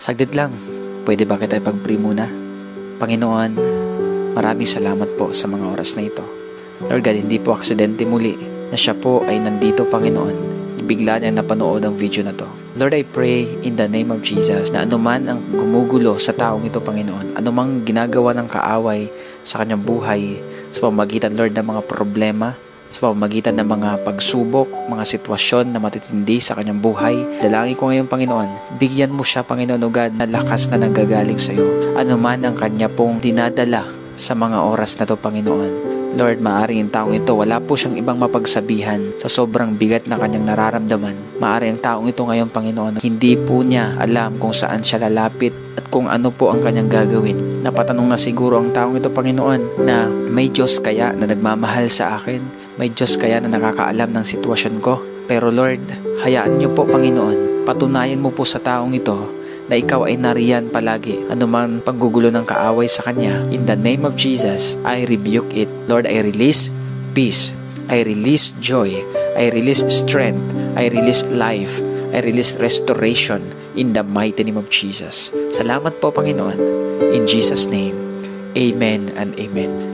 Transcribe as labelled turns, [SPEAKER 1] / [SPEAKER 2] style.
[SPEAKER 1] Saglit lang, pwede ba kita ipag-pray muna? Panginoon, maraming salamat po sa mga oras na ito. Lord God, hindi po aksidente muli na siya po ay nandito, Panginoon. Bigla niya napanood ang video na to. Lord, I pray in the name of Jesus na anuman ang gumugulo sa taong ito, Panginoon, anumang ginagawa ng kaaway sa kanyang buhay, sa pamamagitan, Lord, ng mga problema, sa pamamagitan ng mga pagsubok, mga sitwasyon na matitindi sa kanyang buhay. Dalangin ko ngayon, Panginoon, bigyan mo siya, Panginoon, o God, na lakas na nanggagaling sa iyo. Ano man ang kanya pong dinadala sa mga oras na to, Panginoon. Lord, maaaring ang taong ito, wala po siyang ibang mapagsabihan sa sobrang bigat na kanyang nararamdaman. Maaaring ang taong ito ngayon, Panginoon, hindi po niya alam kung saan siya lalapit at kung ano po ang kanyang gagawin. Napatanong na siguro ang taong ito, Panginoon, na may Diyos kaya na nagmamahal sa akin? May Diyos kaya na nakakaalam ng sitwasyon ko? Pero Lord, hayaan niyo po, Panginoon, patunayan mo po sa taong ito na ikaw ay nariyan palagi, anuman paggugulo ng kaaway sa kanya. In the name of Jesus, I rebuke it. Lord, I release peace. I release joy. I release strength. I release life. I release restoration in the mighty name of Jesus. Salamat po, Panginoon. In Jesus' name, amen and amen.